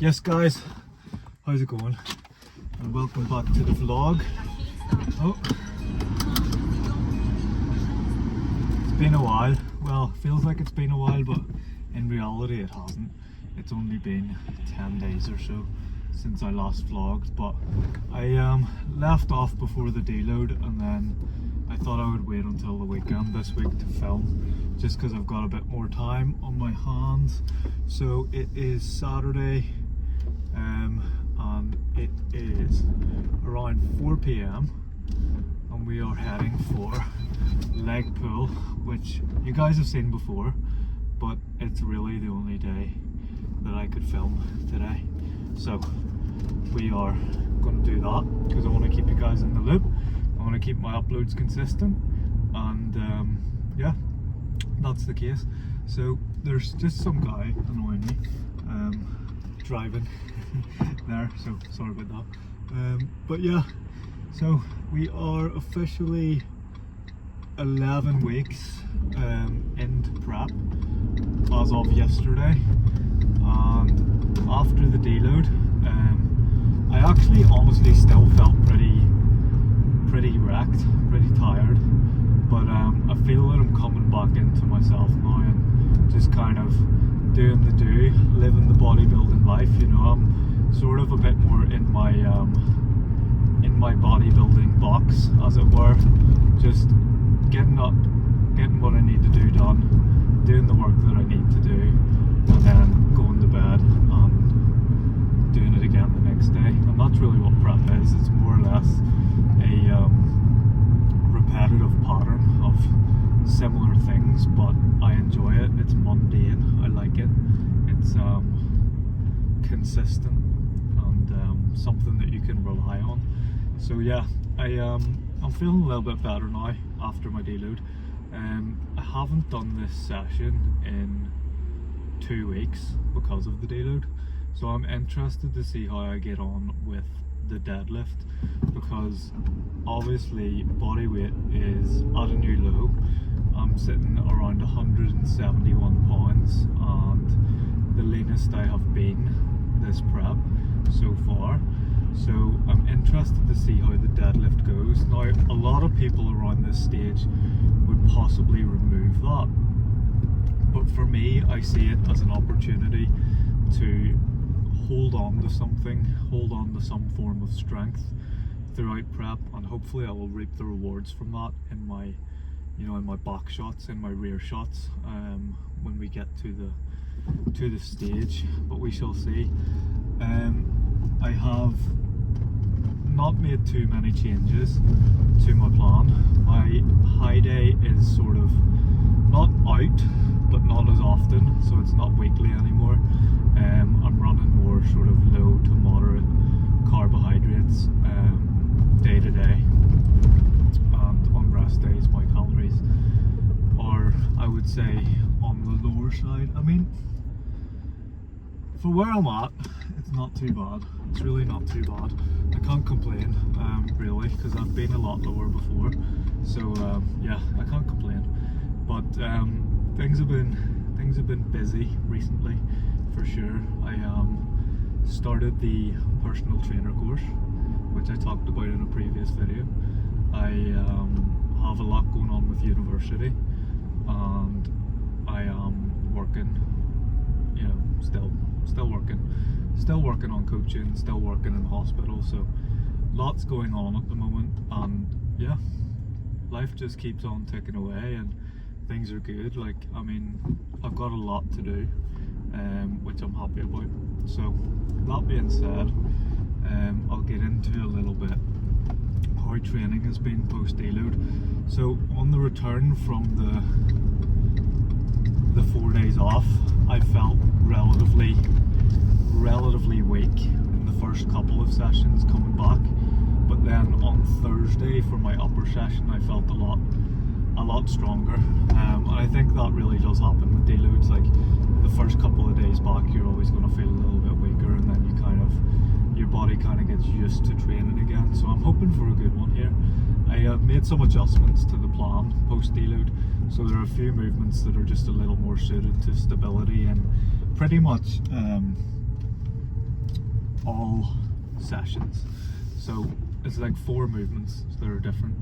Yes guys, how's it going? And welcome back to the vlog. Oh, it's been a while. Well, feels like it's been a while, but in reality it hasn't. It's only been 10 days or so since I last vlogged, but I left off before the deload, and then I thought I would wait until the weekend this week to film, just because I've got a bit more time on my hands. So it is Saturday, and it is around 4 p.m. and we are heading for leg pull, which you guys have seen before, but it's really the only day that I could film today. So we are going to do that because I want to keep you guys in the loop. I want to keep my uploads consistent, and yeah, that's the case. So there's just some guy annoying me driving there, so sorry about that. But yeah, so we are officially 11 weeks into prep as of yesterday, and after the deload, I actually honestly still felt pretty wrecked, pretty tired, but I feel that I'm coming back into myself now and just kind of doing the living the bodybuilding life, you know. I'm sort of a bit more in my bodybuilding box, as it were, just getting up, getting what I need to do done, doing the work that I need to do, and then going to bed and doing it again the next day. And that's really what prep is. It's more or less a repetitive pattern of similar things, but I enjoy it. It's mundane, I like it. It's consistent and something that you can rely on. So yeah, I'm feeling a little bit better now after my deload. I haven't done this session in 2 weeks because of the deload, so I'm interested to see how I get on with the deadlift, because obviously body weight is at a new low. I'm sitting around 171 pounds, and the leanest I have been this prep so far. So I'm interested to see how the deadlift goes. Now, a lot of people around this stage would possibly remove that, but for me, I see it as an opportunity to hold on to something, hold on to some form of strength throughout prep, and hopefully I will reap the rewards from that in my, you know, in my back shots, in my rear shots, when we get to the stage. But we shall see. I have not made too many changes to my plan. My high day is sort of not out, but not as often, so it's not weekly anymore. I'm running more sort of low to moderate carbohydrates day to day, and on rest days my calories are, I would say, on the lower side. I mean, for where I'm at, it's not too bad. It's really not too bad. I can't complain, really, because I've been a lot lower before. So yeah, I can't complain. But things have been busy recently, for sure. I started the personal trainer course, which I talked about in a previous video. I have a lot going on with university, and I am working, you know, still working on coaching, still working in hospital, so lots going on at the moment. And yeah, life just keeps on ticking away and things are good. Like, I mean, I've got a lot to do, which I'm happy about. So that being said, I'll get into a little bit how training has been post deload. So on the return from the 4 days off, I felt relatively weak in the first couple of sessions coming back, but then on Thursday for my upper session I felt a lot stronger, and I think that really does happen with deloads. Like, the first couple of days back you're always going to feel a little bit weaker, and then your body kind of gets used to training again. So I'm hoping for a good one here. I made some adjustments to the plan post deload, so there are a few movements that are just a little more suited to stability, and pretty much all sessions. So it's like 4 movements that are different.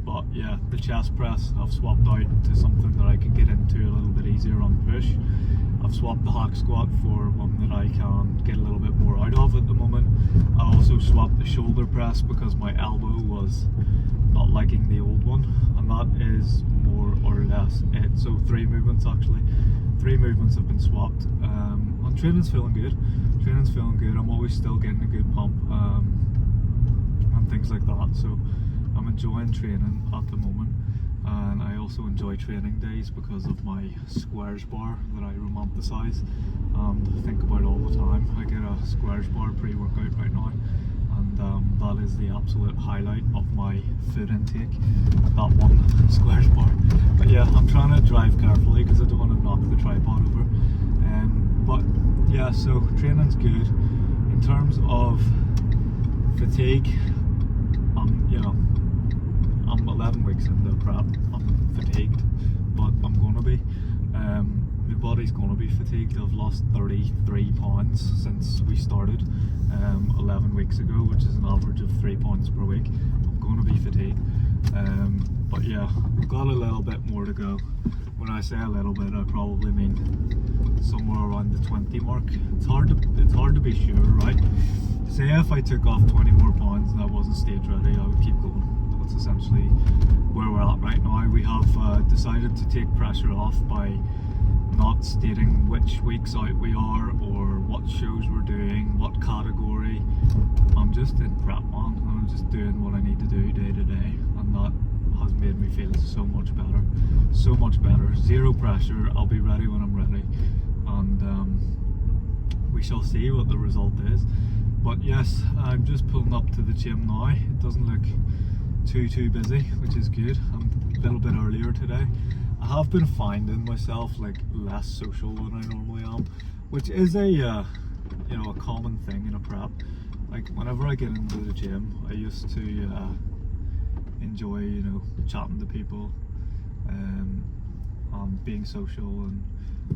But yeah, the chest press I've swapped out to something that I can get into a little bit easier on push. I've swapped the hack squat for one that I can get a little bit more out of at the moment. I also swapped the shoulder press because my elbow was not liking the old one, and that is more or less it. So 3 movements actually. 3 movements have been swapped. And training's feeling good. Training's feeling good. I'm always still getting a good pump and things like that. So I'm enjoying training at the moment, and I also enjoy training days because of my squares bar that I romanticize and think about all the time. I get a squares bar pre-workout right now, and that is the absolute highlight of my food intake, that one squares bar. But yeah, I'm trying to drive carefully because I don't want to knock the tripod over. But yeah, so training's good. In terms of fatigue, you know, I'm 11 weeks into prep. I'm fatigued, but I'm gonna be. My body's gonna be fatigued. I've lost 33 pounds since we started 11 weeks ago, which is an average of 3 pounds per week. I'm gonna be fatigued. But yeah, we've got a little bit more to go. When I say a little bit, I probably mean somewhere around the 20 mark. It's hard to be sure, right? Say if I took off 20 more pounds and I wasn't stage ready, I would keep going. That's essentially where we're at right now. We have decided to take pressure off by not stating which weeks out we are or what shows we're doing, what category. I'm just in prep, man. I'm just doing what I need to do day to day, and that has made me feel so much better. So much better. Zero pressure. I'll be ready when I'm ready, and we shall see what the result is. But yes, I'm just pulling up to the gym now. It doesn't look too busy, which is good. I'm a little bit earlier today. I have been finding myself like less social than I normally am, which is a you know, a common thing in a prep. Like whenever I get into the gym, I used to enjoy, you know, chatting to people, being social and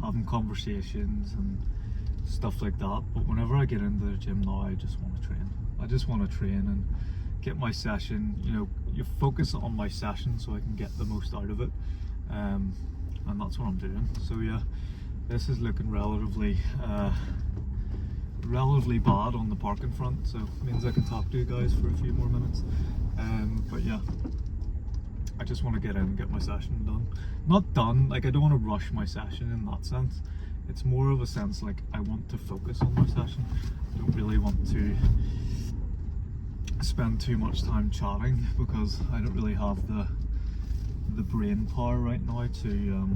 having conversations and stuff like that. But whenever I get into the gym now, I just want to train. I just want to train and get my session, you know, you focus on my session so I can get the most out of it, and that's what I'm doing. So yeah, this is looking relatively bad on the parking front, so it means I can talk to you guys for a few more minutes. But yeah, I just want to get in and get my session done. Not done, like I don't want to rush my session in that sense. It's more of a sense like I want to focus on my session. I don't really want to spend too much time chatting because I don't really have the brain power right now to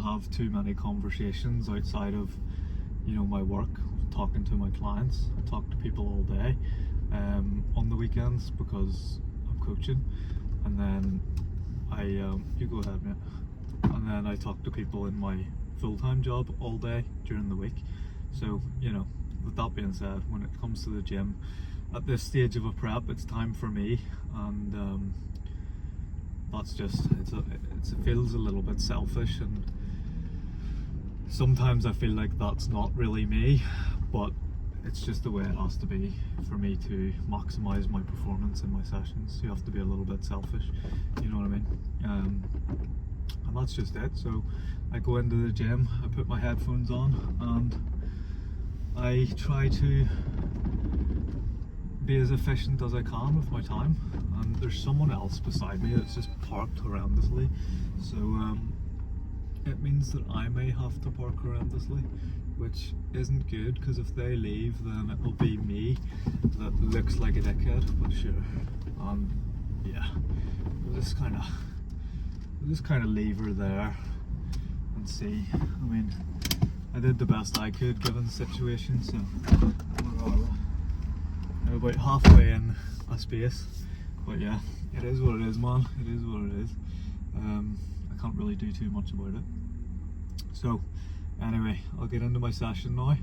have too many conversations outside of, you know, my work, talking to my clients. I talk to people all day on the weekends because I'm coaching, and then I you go ahead, mate. And then I talk to people in my full-time job all day during the week. So, you know, with that being said, when it comes to the gym, at this stage of a prep, it's time for me, and that's just, it feels a little bit selfish, and sometimes I feel like that's not really me, but it's just the way it has to be for me to maximize my performance in my sessions. You have to be a little bit selfish, you know what I mean? And that's just it. So I go into the gym, I put my headphones on, and I try to be as efficient as I can with my time. And there's someone else beside me that's just parked horrendously, so it means that I may have to park horrendously, which isn't good, because if they leave, then it will be me that looks like a dickhead. But sure, yeah, we'll just kind of leave her there and see. I mean, I did the best I could given the situation, so I'm about halfway in a space. But yeah, it is what it is, man. It is what it is. I can't really do too much about it. So anyway, I'll get into my session now.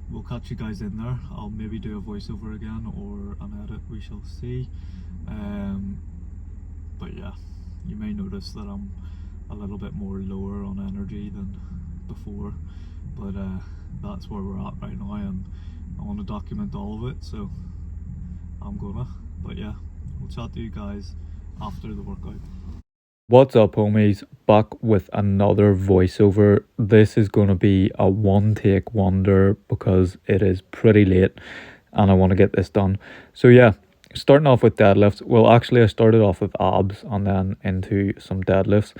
We'll catch you guys in there. I'll maybe do a voiceover again or an edit, we shall see. But yeah, you may notice that I'm a little bit more lower on energy than before, but that's where we're at right now, and I want to document all of it, so I'm gonna. But yeah, we'll chat to you guys after the workout. What's up, homies? Back with another voiceover. This is going to be a one take wonder because it is pretty late and I want to get this done. So yeah, starting off with deadlifts. Well, actually I started off with abs and then into some deadlifts.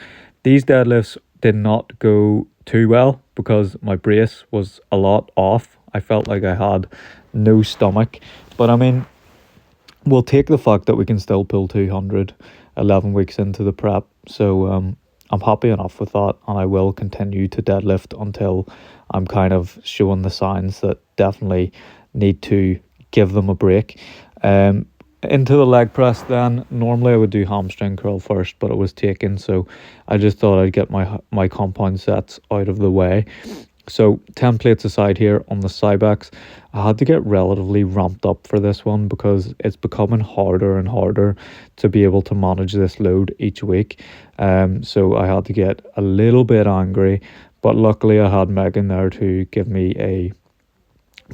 These deadlifts did not go too well because my brace was a lot off. I felt like I had no stomach, but I mean, we'll take the fact that we can still pull 200 11 weeks into the prep. So I'm happy enough with that, and I will continue to deadlift until I'm kind of showing the signs that definitely need to give them a break. Into the leg press then, normally I would do hamstring curl first, but it was taken, so I just thought I'd get my compound sets out of the way. So 10 plates aside here on the Cybex, I had to get relatively ramped up for this one because it's becoming harder and harder to be able to manage this load each week. So I had to get a little bit angry, but luckily I had Megan there to give me a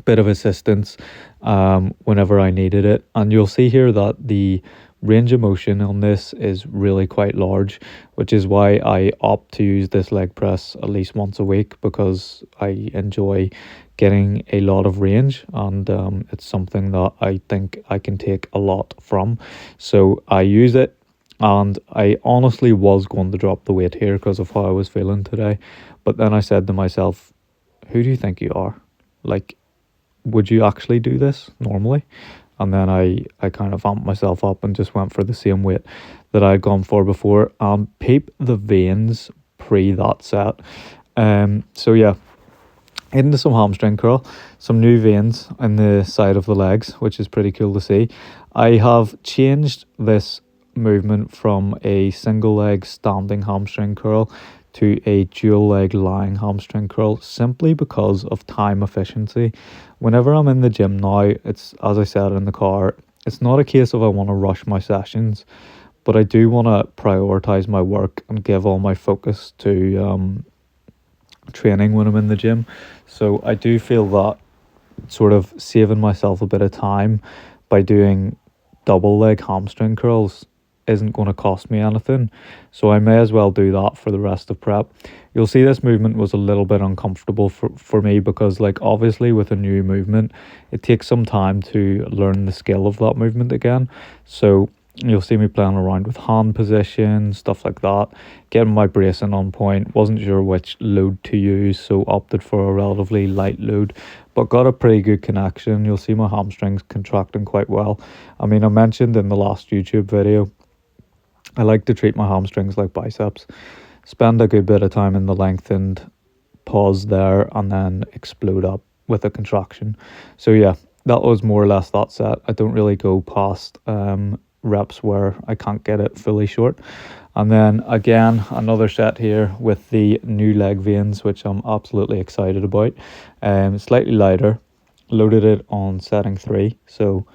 bit of assistance whenever I needed it. And you'll see here that the range of motion on this is really quite large, which is why I opt to use this leg press at least once a week, because I enjoy getting a lot of range, and it's something that I think I can take a lot from. So I use it, and I honestly was going to drop the weight here because of how I was feeling today, but then I said to myself, who do you think you are? Like, would you actually do this normally? And then I kind of amped myself up and just went for the same weight that I'd gone for before. Peep the veins pre that set. So yeah, into some hamstring curl, some new veins in the side of the legs, which is pretty cool to see. I have changed this movement from a single leg standing hamstring curl to a dual leg lying hamstring curl simply because of time efficiency. Whenever I'm in the gym now, it's, as I said in the car, it's not a case of I want to rush my sessions, but I do want to prioritize my work and give all my focus to training when I'm in the gym. So I do feel that sort of saving myself a bit of time by doing double leg hamstring curls isn't going to cost me anything, so I may as well do that for the rest of prep. You'll see this movement was a little bit uncomfortable for me because, like, obviously with a new movement it takes some time to learn the skill of that movement again. So you'll see me playing around with hand position, stuff like that, getting my bracing on point. Wasn't sure which load to use, so opted for a relatively light load, but got a pretty good connection. You'll see my hamstrings contracting quite well. I mean, I mentioned in the last YouTube video, I like to treat my hamstrings like biceps. Spend a good bit of time in the lengthened, pause there, and then explode up with a contraction. So yeah, that was more or less that set. I don't really go past reps where I can't get it fully short. And then again, another set here with the new leg veins, which I'm absolutely excited about. Slightly lighter, loaded it on setting 3, so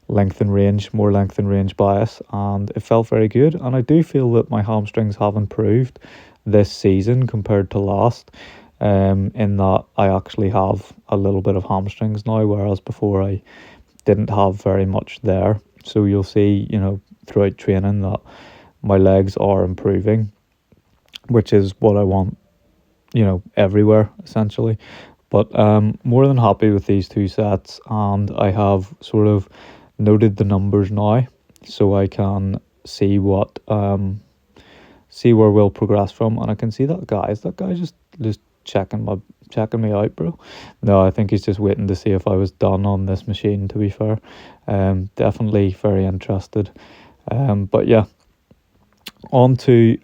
length and range, more length and range bias, and it felt very good. And I do feel that my hamstrings have improved this season compared to last, in that I actually have a little bit of hamstrings now, whereas before I didn't have very much there. So you'll see, you know, throughout training that my legs are improving, which is what I want, you know, everywhere essentially. But more than happy with these two sets, and I have sort of noted the numbers now, so I can see what see where we'll progress from. And I can see that guy just checking me out, bro. No, I think he's just waiting to see if I was done on this machine, to be fair. Definitely very interested. But yeah, on to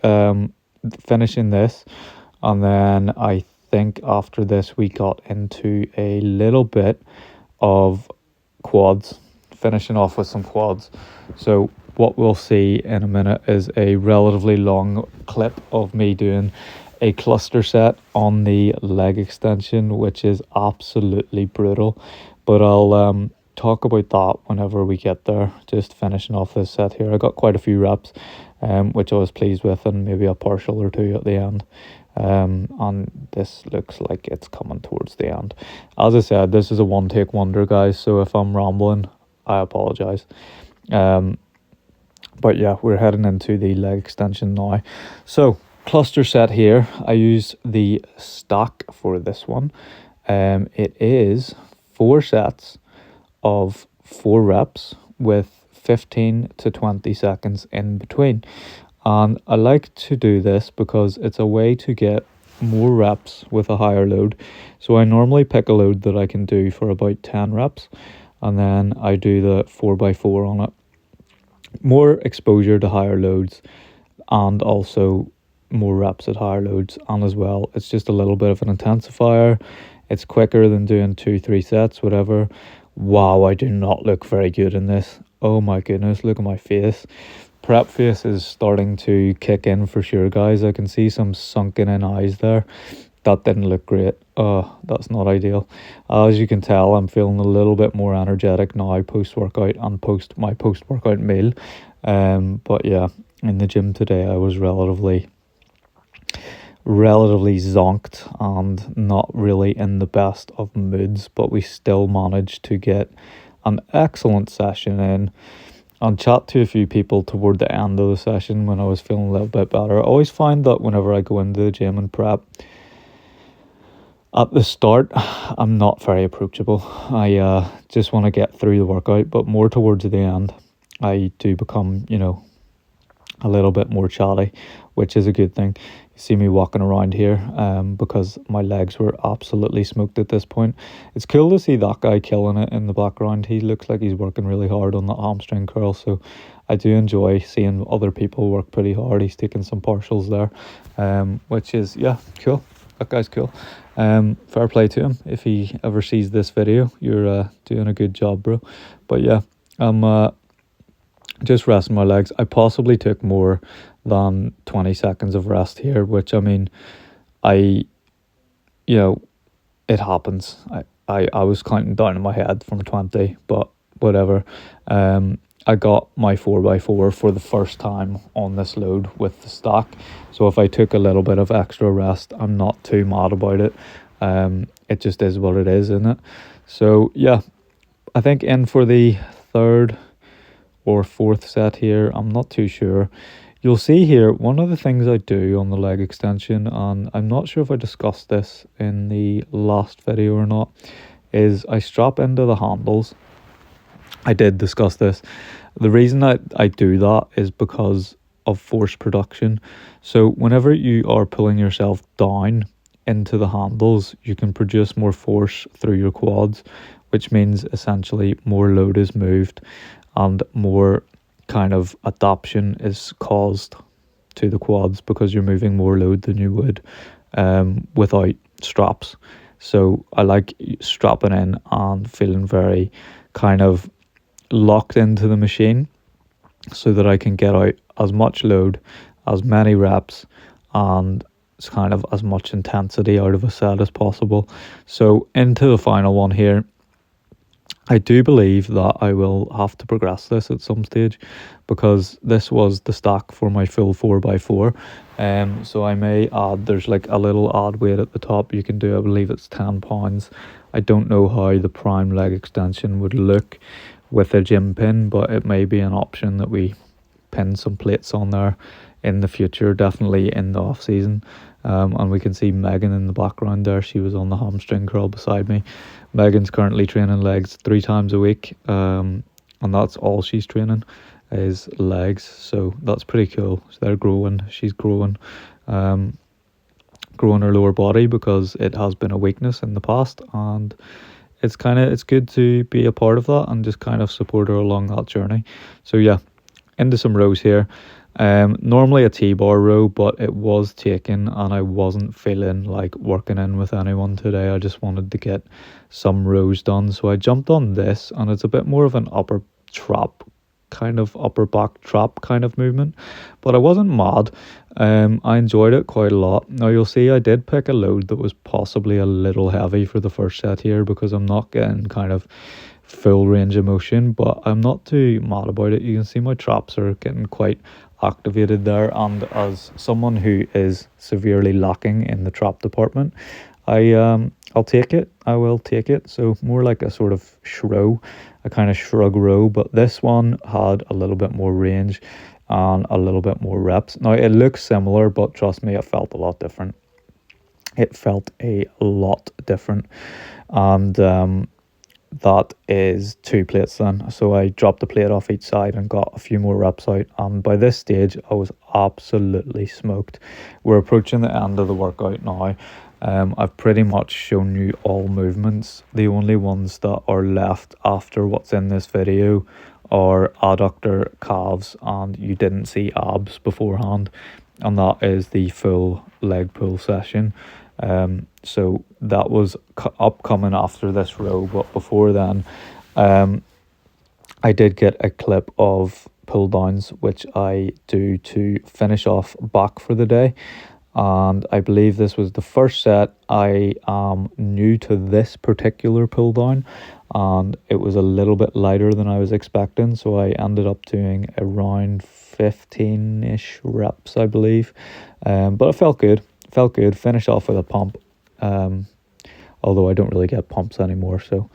finishing this, and then I think after this we got into a little bit of quads, finishing off with some quads. So what we'll see in a minute is a relatively long clip of me doing a cluster set on the leg extension, which is absolutely brutal, but I'll talk about that whenever we get there. Just finishing off this set here, I got quite a few reps, which I was pleased with, and maybe a partial or two at the end. and this looks like it's coming towards the end. As I said, this is a one take wonder, guys, so if I'm rambling, I apologize. But yeah, we're heading into the leg extension now. So cluster set here, I use the stack for this one. It is 4 sets of 4 reps with 15 to 20 seconds in between. And I like to do this because it's a way to get more reps with a higher load. So I normally pick a load that I can do for about 10 reps, and then I do the 4x4 on it. More exposure to higher loads, and also more reps at higher loads, and as well it's just a little bit of an intensifier. It's quicker than doing 2-3 sets, whatever. Wow, I do not look very good in this. Oh my goodness, look at my face. Prep face is starting to kick in for sure, guys. I can see some sunken in eyes there. That didn't look great. Oh, that's not ideal. As you can tell, I'm feeling a little bit more energetic now post-workout and my post-workout meal. But yeah, in the gym today I was relatively zonked and not really in the best of moods, but we still managed to get an excellent session in and chat to a few people toward the end of the session when I was feeling a little bit better. I always find that whenever I go into the gym and prep, at the start I'm not very approachable. I just want to get through the workout, but more towards the end I do become, a little bit more chatty, which is a good thing. You see me walking around here because my legs were absolutely smoked at this point. It's cool to see that guy killing it in the background. He looks like he's working really hard on the hamstring curl, so I do enjoy seeing other people work pretty hard. He's taking some partials there, which is, yeah, cool. That guy's cool. Fair play to him. If he ever sees this video, you're doing a good job, bro. But yeah, I'm just resting my legs. I possibly took more than 20 seconds of rest here, which, I mean, it happens. I was counting down in my head from 20, but whatever. I got my 4x4 for the first time on this load with the stack. So if I took a little bit of extra rest, I'm not too mad about it. It just is what it is, isn't it? So yeah, I think in for the 3rd or 4th set here, I'm not too sure. You'll see here, one of the things I do on the leg extension, and I'm not sure if I discussed this in the last video or not, is I strap into the handles. I did discuss this. The reason I do that is because of force production. So whenever you are pulling yourself down into the handles, you can produce more force through your quads, which means essentially more load is moved and more kind of adaptation is caused to the quads because you're moving more load than you would without straps. So I like strapping in and feeling very kind of locked into the machine so that I can get out as much load, as many reps, and it's kind of as much intensity out of a set as possible. So into the final one here, I do believe that I will have to progress this at some stage because this was the stack for my full 4x4. So I may add, there's like a little add weight at the top you can do. I believe it's 10 pounds. I don't know how the prime leg extension would look with a gym pin, but it may be an option that we pin some plates on there in the future, definitely in the off season. And we can see Megan in the background there. She was on the hamstring curl beside me. Megan's currently training legs 3 times a week, and that's all she's training is legs, so that's pretty cool. So they're growing, she's growing her lower body because it has been a weakness in the past, and it's good to be a part of that and just kind of support her along that journey. So yeah, into some rows here. Normally a T-bar row, but it was taken and I wasn't feeling like working in with anyone today. I just wanted to get some rows done, so I jumped on this, and it's a bit more of an upper back trap kind of movement, but I wasn't mad. I enjoyed it quite a lot. Now you'll see I did pick a load that was possibly a little heavy for the first set here because I'm not getting kind of full range of motion, but I'm not too mad about it. You can see my traps are getting quite activated there, and as someone who is severely lacking in the trap department, I'll take it. I will take it. So more like a sort of shrow, a kind of shrug row, but this one had a little bit more range and a little bit more reps. Now it looks similar, but trust me, it felt a lot different. It felt a lot different, and that is 2 plates then. So I dropped a plate off each side and got a few more reps out, and by this stage I was absolutely smoked. We're approaching the end of the workout now. I've pretty much shown you all movements. The only ones that are left after what's in this video are adductor, calves, and you didn't see abs beforehand, and that is the full leg pull session. So that was upcoming after this row, but before then I did get a clip of pull downs, which I do to finish off back for the day, and I believe this was the first set. I am new to this particular pull down, and it was a little bit lighter than I was expecting, so I ended up doing around 15-ish reps, I believe, but it felt good. Finish off with a pump, although I don't really get pumps anymore, so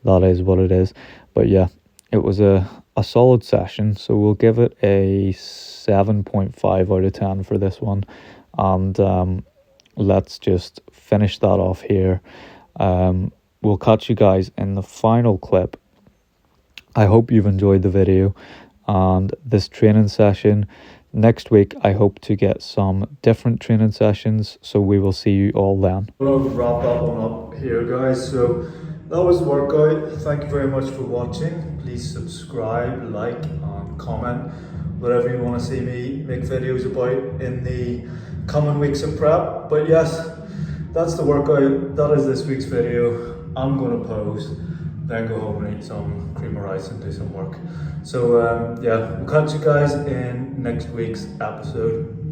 that is what it is. But yeah, it was a solid session, so we'll give it a 7.5 out of 10 for this one, and let's just finish that off here. We'll catch you guys in the final clip. I hope you've enjoyed the video and this training session. Next week, I hope to get some different training sessions, so we will see you all then. I'm going to wrap that one up here, guys. So that was the workout. Thank you very much for watching. Please subscribe, like, and comment whatever you want to see me make videos about in the coming weeks of prep. But yes, that's the workout. That is this week's video. I'm going to pose, then go home and eat some cream of rice and do some work. So yeah, we'll catch you guys in next week's episode.